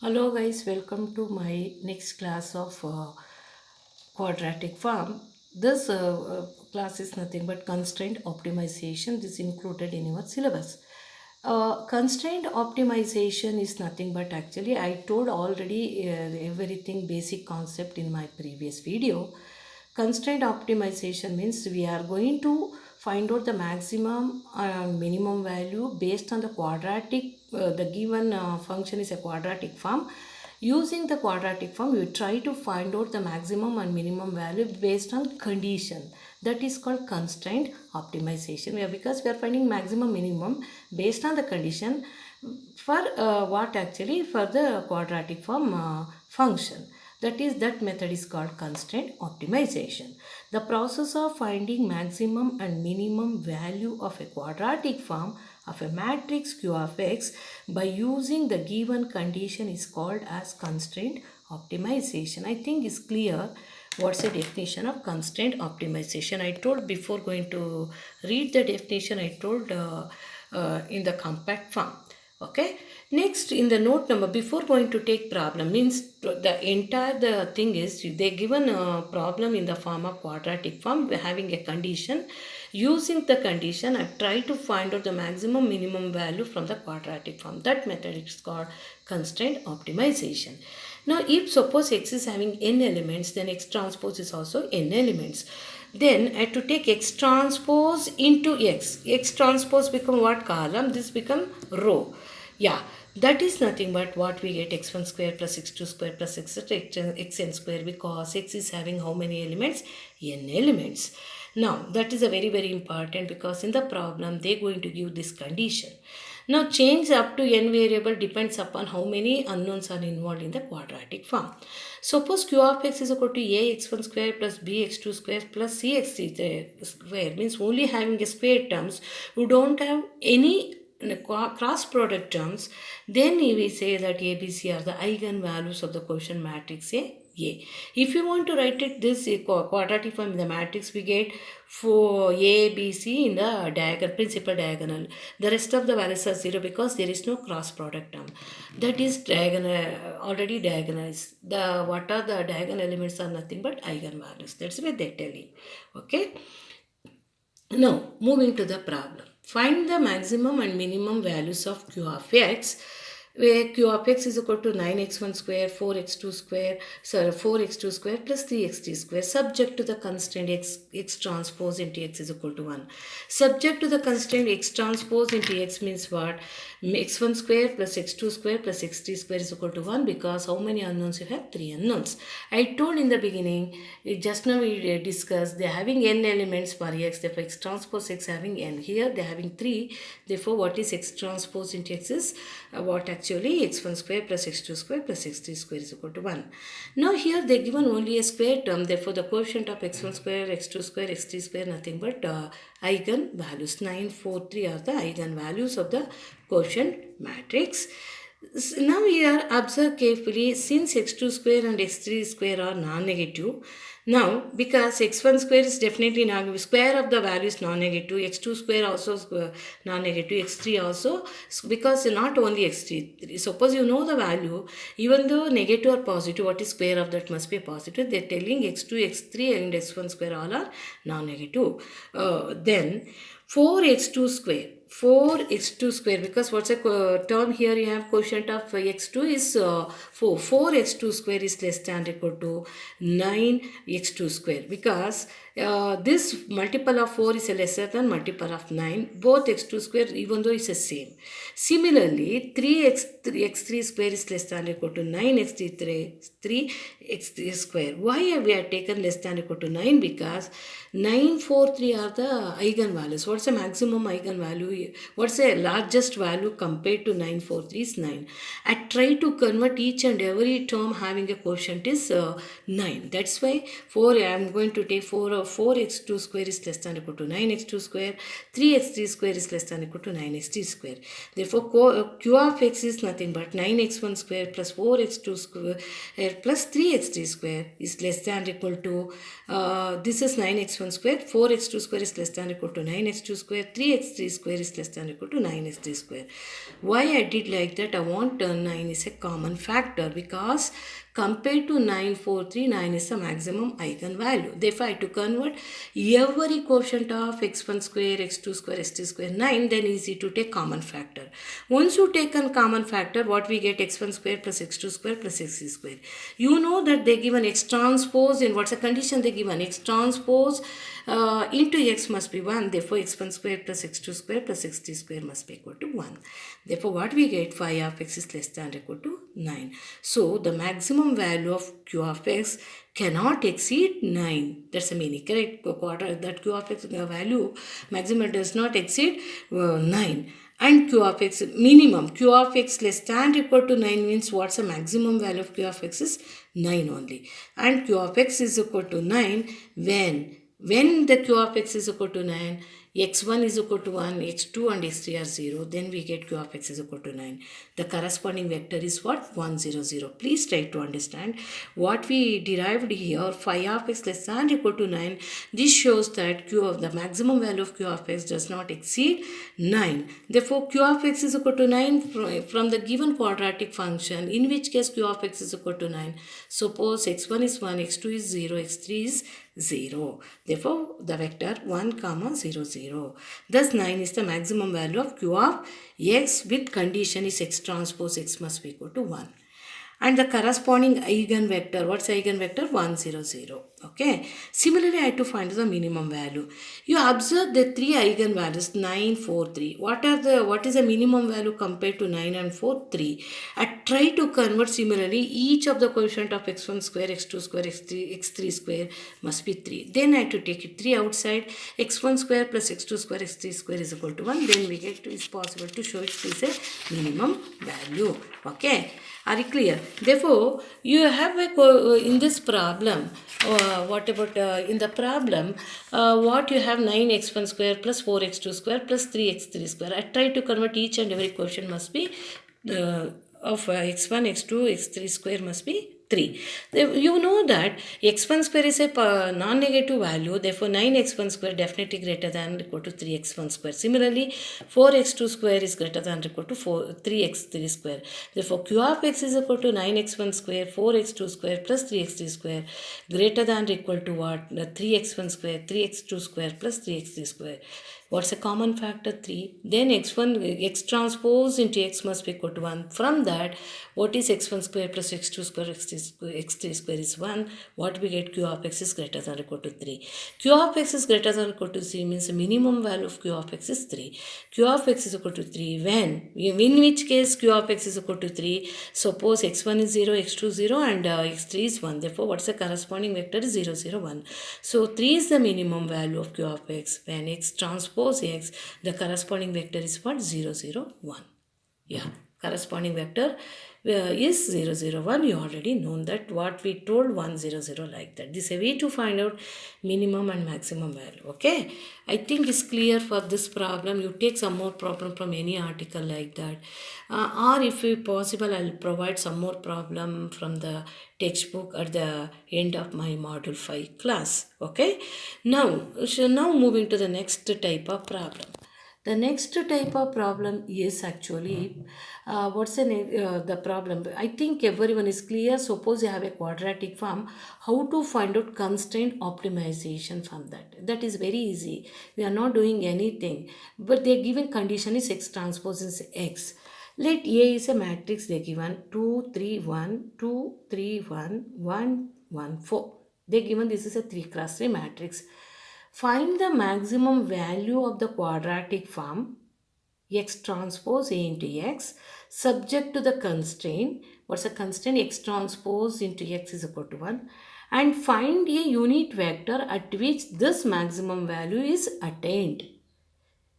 Hello guys, welcome to my next class of quadratic form. This class is nothing but constraint optimization. This included in your syllabus. Constraint optimization is nothing but actually I told already everything basic concept in my previous video. Constraint optimization means we are going to find out the maximum and minimum value based on the quadratic, the given function is a quadratic form. Using the quadratic form, you try to find out the maximum and minimum value based on condition. That is called constraint optimization. Because we are finding maximum minimum based on the condition for what actually for the quadratic form function. That method is called constraint optimization. The process of finding maximum and minimum value of a quadratic form of a matrix Q of x by using the given condition is called as constraint optimization. I think it's clear what's the definition of constraint optimization. I told before going to read the definition, I told in the compact form. Okay, next in the note number before going to take problem means the entire the thing is they given a problem in the form of quadratic form having a condition. Using the condition I try to find out the maximum minimum value from the quadratic form. That method is called constraint optimization. Now if suppose x is having n elements, then x transpose is also n elements. Then I have to take x transpose into x. X transpose become what column? This become row. Yeah, that is nothing but what we get x1 square plus x2 square plus xn square, because x is having how many elements? N elements. Now that is a very important, because in the problem they are going to give this condition. Now change up to n variable depends upon how many unknowns are involved in the quadratic form. Suppose q of x is equal to a x1 square plus b x2 square plus c x3 square, means only having a square terms. You don't have any cross product terms. Then we say that ABC are the eigenvalues of the quotient matrix A. If you want to write it this quadratic form in the matrix, we get for A, B, C in the diagonal, principal diagonal. The rest of the values are 0 because there is no cross product term. That is diagonal, already diagonalized. What are the diagonal elements are nothing but eigenvalues. That's why they're telling. Okay. Now, moving to the problem. Find the maximum and minimum values of q of x, where q of x is equal to 9x1 square, 4x2 square, 4x2 square plus 3x3 square, subject to the constraint x transpose into x is equal to 1. Subject to the constraint x transpose into x means what? X1 square plus x2 square plus x3 square is equal to 1, because how many unknowns you have? 3 unknowns. I told in the beginning, just now we discussed they are having n elements per x, therefore x transpose x having n. Here they are having 3, therefore what is x transpose into x is what actually x1 square plus x2 square plus x3 square is equal to 1. Now here they given only a square term, therefore the quotient of x1 square, x2 square, x3 square nothing but eigen values. 9, 4, 3 are the eigen values of the quotient matrix. Now here observe carefully, since x2 square and x3 square are non-negative. Now because x1 square is definitely non-negative, square of the value is non-negative, x2 square also non-negative, x3 also, because not only x3. Suppose you know the value, even though negative or positive, what is square of that must be positive. They are telling x2, x3 and x1 square all are non-negative. Then 4x2 square. 4x2 square, because what's a term here you have quotient of x2 is 4. 4x2 square is less than or equal to 9x2 square, because this multiple of 4 is a lesser than multiple of 9. Both x2 square even though it's the same. Similarly 3x3 square is less than or equal to 3x3 square. Why have we taken less than or equal to 9? Because 9, 4, 3 are the eigenvalues. What's the maximum eigenvalue? What's the largest value compared to 9, 4, 3 is 9. I try to convert each and every term having a quotient is 9. That's why 4, I am going to take 4 4x2 square is less than or equal to 9x2 square, 3x3 square is less than or equal to 9x3 square. Therefore, q of x is nothing but 9x1 square plus 4x2 square plus 3x3 square is less than or equal to, this is 9x1 square, 4x2 square is less than or equal to 9x2 square, 3x3 square is less than or equal to 9x3 square. Why I did like that? I want 9 is a common factor because compared to 943, 9 is the maximum eigenvalue. Therefore, I have to convert every quotient of x1 square, x2 square, x3 square, 9, then easy to take common factor. Once you take a common factor, what we get? x1 square plus x2 square plus x3 square. You know that they given x transpose in what's the condition they given? X transpose into x must be 1. Therefore, x1 square plus x2 square plus x3 square must be equal to 1. Therefore, what we get? Phi of x is less than or equal to 9. So, the maximum value of q of x cannot exceed 9. That's the meaning, correct? That q of x value maximum does not exceed 9. And q of x minimum, q of x less than or equal to 9 means what's the maximum value of q of x is 9 only. And q of x is equal to 9 when the q of x is equal to 9, x1 is equal to 1, x2 and x3 are 0, then we get q of x is equal to 9. The corresponding vector is what? 1, 0, 0. Please try to understand what we derived here. Phi of x less than or equal to 9. This shows that q of the maximum value of q of x does not exceed 9. Therefore, q of x is equal to 9 from the given quadratic function, in which case q of x is equal to 9. Suppose x1 is 1, x2 is 0, x3 is 0. Therefore, the vector 1, comma 0, 0. Thus, 9 is the maximum value of q of x with condition is x transpose x must be equal to 1. And the corresponding eigenvector, what's eigenvector? 1, 0, 0. Okay. Similarly, I have to find the minimum value. You observe the three eigenvalues 9, 4, 3. What is the minimum value compared to 9 and 4? 3. I try to convert similarly each of the quotient of x1 square, x2 square, x3 square must be 3. Then I have to take it 3 outside. x1 square plus x2 square, x3 square is equal to 1. Then we get it's possible to show it is a minimum value. Okay. Are you clear? Therefore, you have in this problem, what about in the problem, what you have 9x1 square plus 4x2 square plus 3x3 square. I try to convert each and every quotient must be of x1, x2, x3 square must be 3. You know that x1 square is a non-negative value, therefore 9x1 square definitely greater than or equal to 3x1 square. Similarly, 4x2 square is greater than or equal to 3x3 square. Therefore, q of x is equal to 9x1 square, 4x2 square plus 3x3 square greater than or equal to what? 3x1 square, 3x2 square plus 3x3 square. What's a common factor? 3. Then x transpose into x must be equal to 1. From that, what is x1 square plus x2 square, x3 square is 1. What we get? Q of x is greater than or equal to 3. Q of x is greater than or equal to 3 means the minimum value of q of x is 3. Q of x is equal to 3 when? In which case q of x is equal to 3? Suppose x1 is 0, x2 is 0 and x3 is 1. Therefore, what's the corresponding vector? Is 0, 0, 1. So, 3 is the minimum value of q of x. When x transpose x, the corresponding vector is what? 0, 0, 1. Yeah, corresponding vector is 0, 0, 1. You already known that what we told 1, 0, 0 like that. This is a way to find out minimum and maximum value. Okay, I think it's clear for this problem. You take some more problem from any article like that, or if possible, I'll provide some more problem from the textbook at the end of my module 5 class. Okay, now moving to the next type of problem. The next type of problem is actually, what's the name, the problem? I think everyone is clear. Suppose you have a quadratic form, how to find out constraint optimization from that? That is very easy. We are not doing anything, but the given condition is x transpose is x. Let A is a matrix they given 2, 3, 1, 2, 3, 1, 1, 1, 4. They given this is a 3 cross 3 matrix. Find the maximum value of the quadratic form x transpose A into x subject to the constraint. What's the constraint? X transpose into x is equal to 1. And find a unit vector at which this maximum value is attained.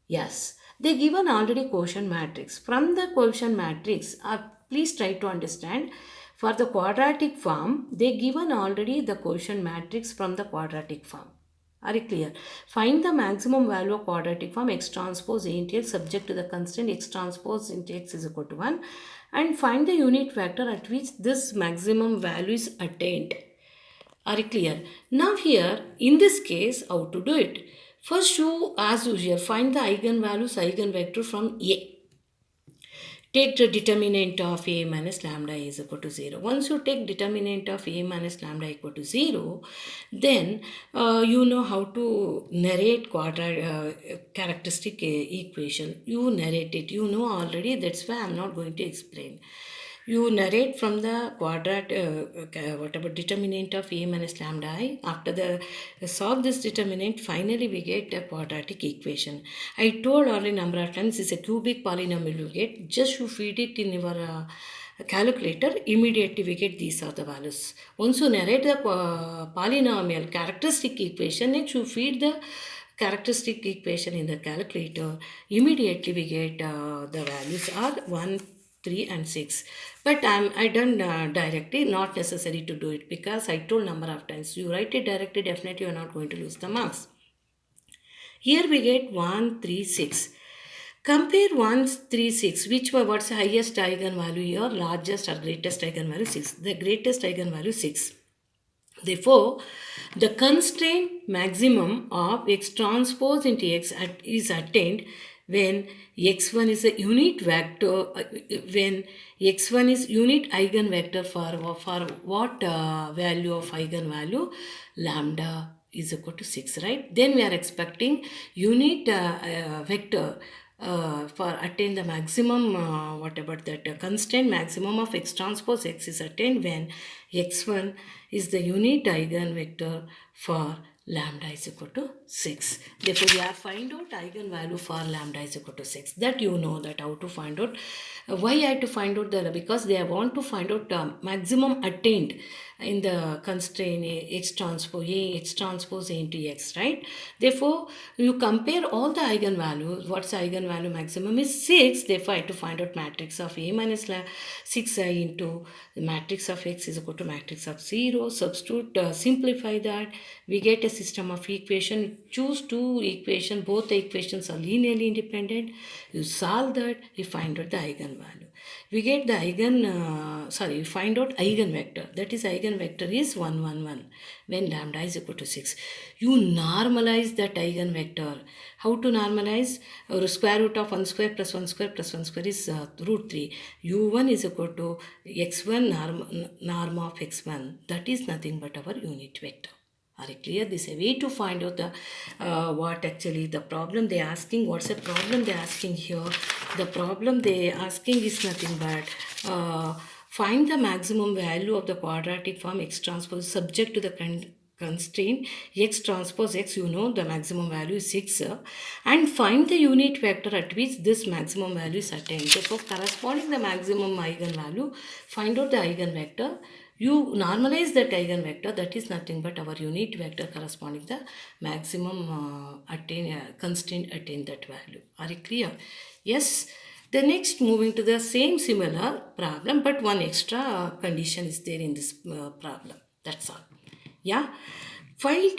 Yes, they given already quotient matrix. From the quotient matrix, please try to understand. For the quadratic form, they given already the quotient matrix from the quadratic form. Are you clear? Find the maximum value of quadratic form x transpose A into x subject to the constraint x transpose into x is equal to 1, and find the unit vector at which this maximum value is attained. Are you clear? Now here, in this case, how to do it? First you, as usual, find the eigenvalues, eigenvector from A. Take the determinant of A minus lambda is equal to 0. Once you take determinant of A minus lambda equal to 0, then you know how to narrate characteristic equation. You narrate it. You know already, that's why I am not going to explain. You narrate from the whatever determinant of A minus lambda I. After the solve this determinant, finally we get a quadratic equation. I told already number of times it's a cubic polynomial you get. Just you feed it in your calculator, immediately we get these are the values. Once you narrate the polynomial characteristic equation, next you feed the characteristic equation in the calculator, immediately we get the values are 1, 3 and 6. But I done directly, not necessary to do it because I told number of times. You write it directly, definitely you are not going to lose the marks. Here we get 1, 3, 6. Compare 1, 3, 6. What's the highest eigenvalue here? Largest or greatest eigenvalue? 6. The greatest eigenvalue 6. Therefore, the constraint maximum of x transpose into x is attained when x1 is a unit vector, when x1 is unit eigenvector for what value of eigenvalue? Lambda is equal to 6, right? Then we are expecting unit vector for attain the maximum, what about that constraint maximum of x transpose x is attained when x1 is the unit eigenvector for lambda is equal to 6. Therefore, we have find out eigenvalue for lambda is equal to 6. That you know that how to find out. Why I had to find out that? Because they want to find out maximum attained in the constraint x transpose A into x, right? Therefore, you compare all the eigenvalues. What's the eigenvalue maximum is 6. Therefore, I have to find out matrix of A minus 6i into the matrix of x is equal to matrix of 0. Substitute, simplify that. We get a system of equation. Choose two equations. Both the equations are linearly independent. You solve that. You find out the eigenvalue. We get the we find out eigenvector. That is eigenvector is 1, 1, 1 when lambda is equal to 6. You normalize that eigenvector. How to normalize? Square root of 1 square plus 1 square plus 1 square is root 3. u1 is equal to x1 norm of x1. That is nothing but our unit vector. Are you clear? This is a way to find out the what actually the problem they are asking. What's the problem they are asking here? The problem they are asking is nothing but find the maximum value of the quadratic form x transpose subject to the constraint x transpose x. You know the maximum value is 6 and find the unit vector at which this maximum value is attained. Therefore, corresponding the maximum eigenvalue, find out the eigenvector. You normalize that eigenvector, that is nothing but our unit vector corresponding the maximum constraint attain that value. Are you clear? Yes. The next, moving to the same similar problem, but one extra condition is there in this problem. That's all. Yeah. Find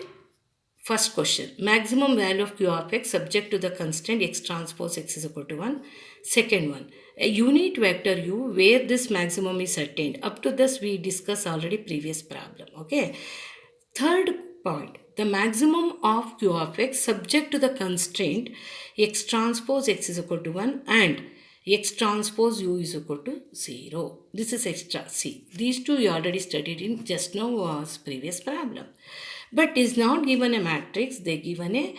first question, maximum value of q of x subject to the constraint x transpose x is equal to 1. Second one, a unit vector u where this maximum is attained. Up to this we discussed already previous problem. Okay. Third point, the maximum of q of x subject to the constraint x transpose x is equal to 1 and x transpose u is equal to 0. This is extra. See, these two you already studied in just now was previous problem. But is not given a matrix, they given a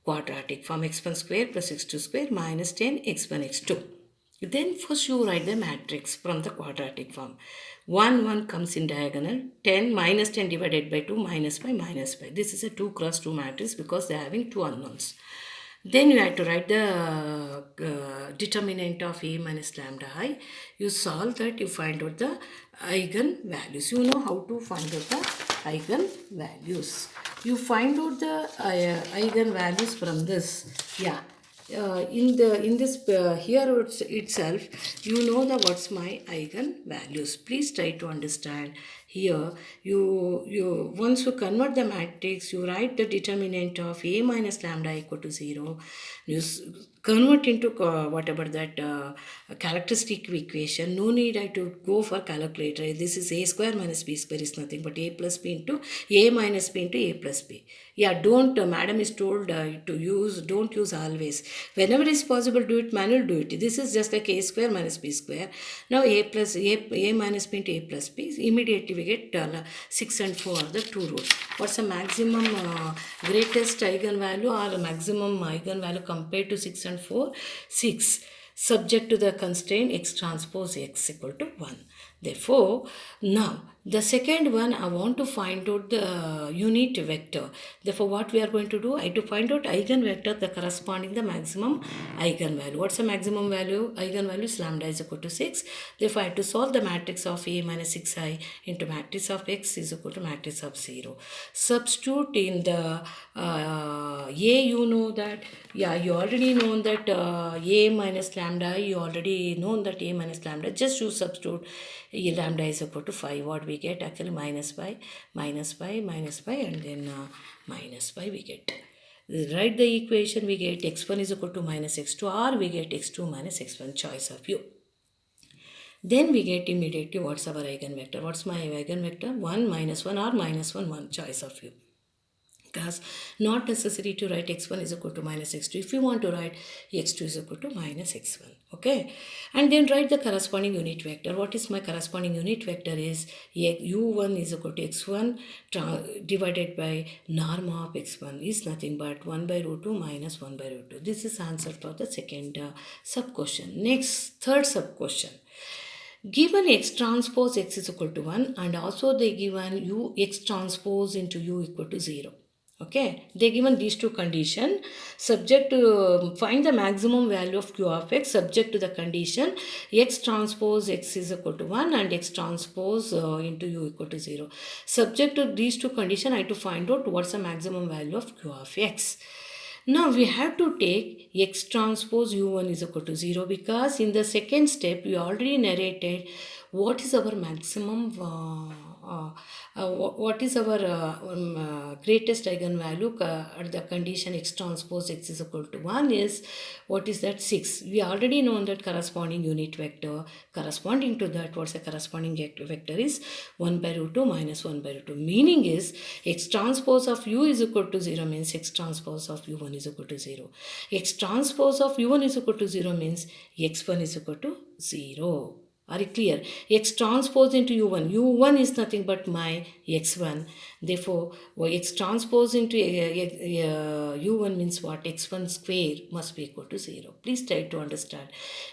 quadratic form x1 square plus x2 square minus 10 x1 x2. Then first you write the matrix from the quadratic form. 1, 1 comes in diagonal, 10 minus 10 divided by 2 minus 5 minus 5. This is a 2 cross 2 matrix because they are having two unknowns. Then you have to write the determinant of A minus lambda I. You solve that, you find out the eigen values. You know how to find out the eigen values. You find out the eigen values from this. Yeah. in this here itself, you know the what's my eigen values. Please try to understand here. You once you convert the matrix, you write the determinant of a minus lambda equal to 0. You convert into whatever that characteristic equation. No need I to go for calculator. This is a square minus b square is nothing but a plus b into a minus b into a plus b. Yeah, don't, madam is told to use, don't use always. Whenever is possible, do it manual, do it. This is just like a square minus b square. Now a plus a minus b into a plus b. Immediately we get 6 and 4 are the two roots. What's the maximum greatest eigenvalue or maximum eigenvalue compared to 6 and 4? 6. Subject to the constraint x transpose x equal to 1. Therefore, now the second one, I want to find out the unit vector. Therefore, what we are going to do, I to find out eigenvector, the corresponding the maximum eigenvalue. What's the maximum value? Eigenvalue is lambda is equal to 6. Therefore, I have to solve the matrix of A minus 6i into matrix of x is equal to matrix of 0. Substitute in the A, you know that, yeah, you already know that A minus lambda, you already know that A minus lambda, just you substitute lambda is equal to 5. What we get? Actually minus pi, minus pi, minus pi, and then minus pi we get. Write the equation, we get x1 is equal to minus x2, or we get x2 minus x1, choice of you. Then we get immediately what's our eigenvector. What's my eigenvector? 1 minus 1 or minus 1, 1, choice of you. Because not necessary to write x1 is equal to minus x2. If you want to write x2 is equal to minus x1. Okay. And then write the corresponding unit vector. What is my corresponding unit vector is u1 is equal to x1 divided by norm of x1 is nothing but 1 by root 2 minus 1 by root 2. This is answer for the second sub question. Next, third sub question. Given x transpose x is equal to 1 and also they given u x transpose into u equal to 0. Okay, they given these two conditions subject to find the maximum value of q of x subject to the condition x transpose x is equal to 1 and x transpose into u equal to 0. Subject to these two conditions, I have to find out what's the maximum value of q of x. Now we have to take x transpose u1 is equal to 0 because in the second step we already narrated what is our maximum what is our greatest eigenvalue at the condition x transpose x is equal to 1 is, what is that? 6. We already know that corresponding unit vector corresponding to that, what's the corresponding vector is 1 by root 2 minus 1 by root 2. Meaning is x transpose of u is equal to 0 means x transpose of u1 is equal to 0. X transpose of u1 is equal to 0 means x1 is equal to 0. Are you clear? X transpose into u1. u1 is nothing but my x1. Therefore, x transpose into u1 means what? x1 square must be equal to 0. Please try to understand.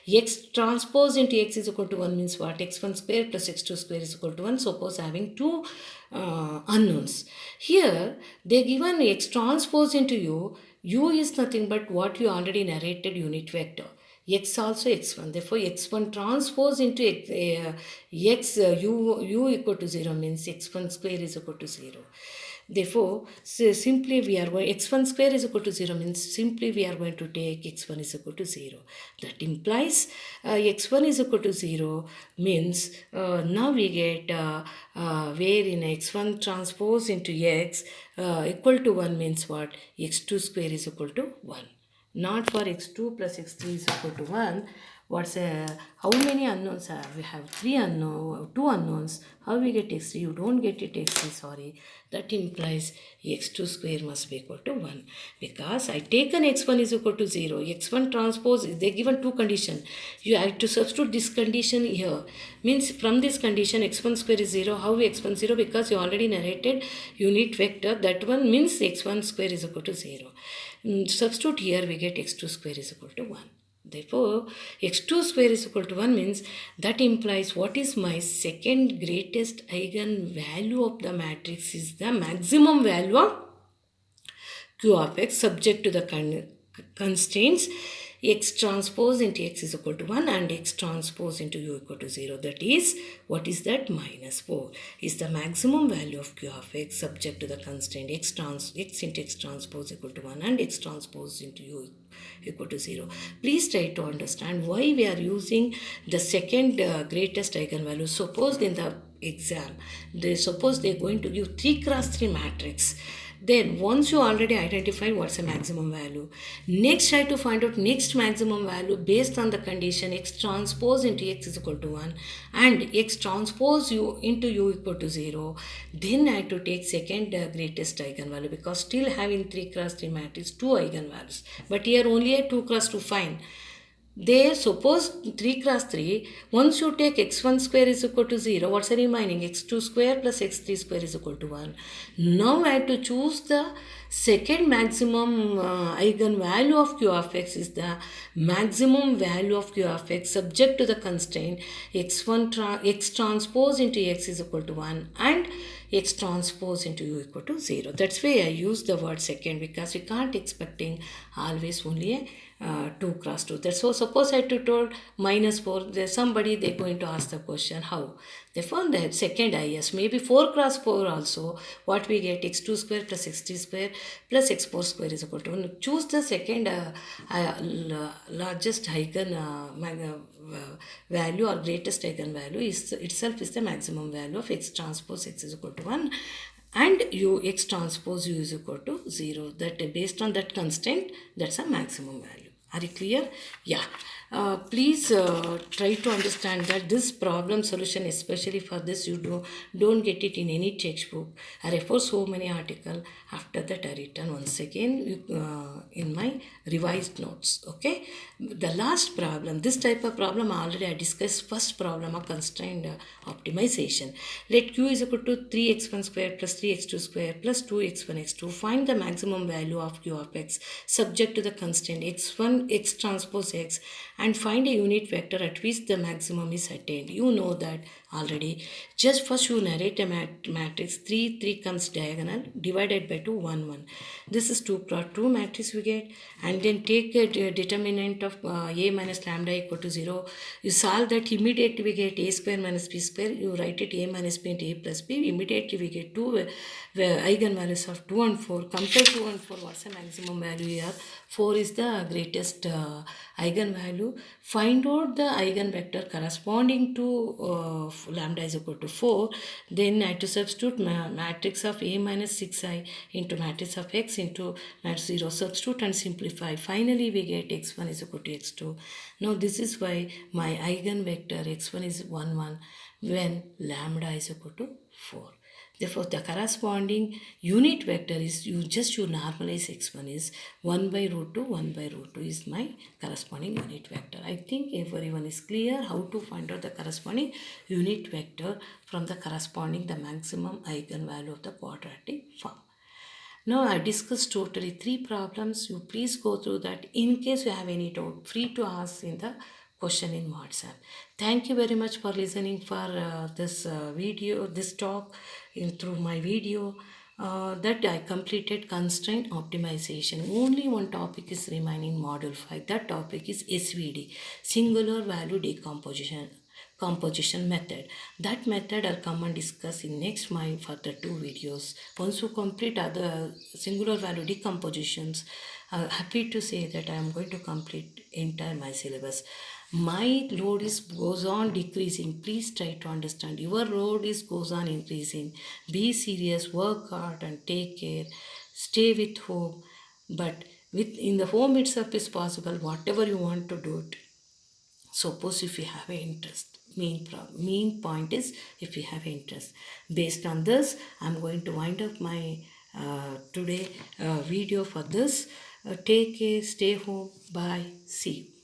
X transpose into x is equal to 1 means what? x1 square plus x2 square is equal to 1. Suppose having two unknowns. Here, they given x transpose into u is nothing but what you already narrated unit vector. X also x1. Therefore, x1 transpose into u equal to 0 means x1 square is equal to 0. Therefore, simply we are going, x1 square is equal to 0 means simply we are going to take x1 is equal to 0. That implies x1 is equal to 0 means now we get where in x1 transpose into x equal to 1 means what? x2 square is equal to 1. Not for x2 plus x3 is equal to 1. How many unknowns have? We have 2 unknowns. How we get x3? You don't get it x3, sorry. That implies x2 square must be equal to 1. Because I taken x1 is equal to 0. x1 transpose, they given two conditions. You have to substitute this condition here. Means from this condition x1 square is 0. How x1 0? Because you already narrated unit vector. That one means x1 square is equal to 0. Substitute here, we get x2 square is equal to 1. Therefore, x2 square is equal to 1 means that implies what is my second greatest eigenvalue of the matrix is the maximum value of q of x subject to the constraints x transpose into x is equal to 1 and x transpose into u equal to 0. That is, what is that? Minus 4 is the maximum value of q of x subject to the constraint x into x transpose equal to 1 and x transpose into u equal to 0. Please try to understand why we are using the second greatest eigenvalue. Suppose in the exam, suppose they are going to give 3 cross 3 matrix. Then once you already identified what's the maximum value, next try to find out next maximum value based on the condition x transpose into x is equal to 1 and x transpose u into u equal to 0. Then I have to take second greatest eigenvalue, because still having 3 cross 3 matrix 2 eigenvalues, but here only a 2 cross 2 fine. There, suppose 3 cross 3, once you take x1 square is equal to 0, what's the remaining? x2 square plus x3 square is equal to 1. Now I have to choose the second maximum eigenvalue of q of x is the maximum value of q of x subject to the constraint x transpose into x is equal to 1 and x transpose into u equal to 0. That's why I use the word second, because we can't expecting always only a 2 cross 2. That's so suppose I told minus 4, there's somebody they're going to ask the question how. Therefore, the second IS, maybe 4 cross 4 also, what we get x2 square plus x3 square plus x4 square is equal to 1. Choose the second largest eigen value or greatest eigenvalue is itself is the maximum value of x transpose x is equal to 1 and u x transpose u is equal to 0. That based on that constraint, that's a maximum value. Are you clear? Yeah. Please try to understand that this problem solution, especially for this, you don't get it in any textbook. I refer so many articles. After that, I return once again in my revised notes. Okay. The last problem, this type of problem already I discussed. First problem of constraint optimization. Let q is equal to 3x1 square plus 3x2 square plus 2x1 x2. Find the maximum value of q of x subject to the constraint x1 x transpose x and find a unit vector at which the maximum is attained. You know that already. Just first you narrate a matrix 3 3 comes diagonal divided by 2 1 1. This is 2 cross 2 matrix we get, and then take a determinant of a minus lambda equal to 0. You solve that, immediately we get a square minus b square. You write it a minus b into a plus b. Immediately we get two eigenvalues of 2 and 4. Compare 2 and 4. What's the maximum value here? 4 is the greatest eigenvalue. Find out the eigenvector corresponding to lambda is equal to 4. Then I have to substitute matrix of a minus 6i into matrix of x into matrix 0. Substitute and simplify. Finally we get x1 is equal to x2. Now this is why my eigenvector x1 is 1 1 when lambda is equal to 4. Therefore, the corresponding unit vector is, you normalize x1 is 1 by root 2, 1 by root 2 is my corresponding unit vector. I think everyone is clear how to find out the corresponding unit vector from the corresponding the maximum eigenvalue of the quadratic form. Now I discussed totally 3 problems. You please go through that. In case you have any doubt, free to ask in the question in WhatsApp. Thank you very much for listening for this video, this talk through my video. That I completed constraint optimization. Only one topic is remaining, module 5. That topic is SVD, singular value composition method. That method I'll come and discuss in next my further 2 videos. Once you complete other singular value decompositions, I'm happy to say that I am going to complete entire my syllabus. My load goes on decreasing. Please try to understand. Your load goes on increasing. Be serious, work hard and take care. Stay with home. But in the home itself is possible. Whatever you want to do it. Suppose if you have an interest. Main point is if you have interest. Based on this, I'm going to wind up my today video for this. Take care. Stay home. Bye. See you.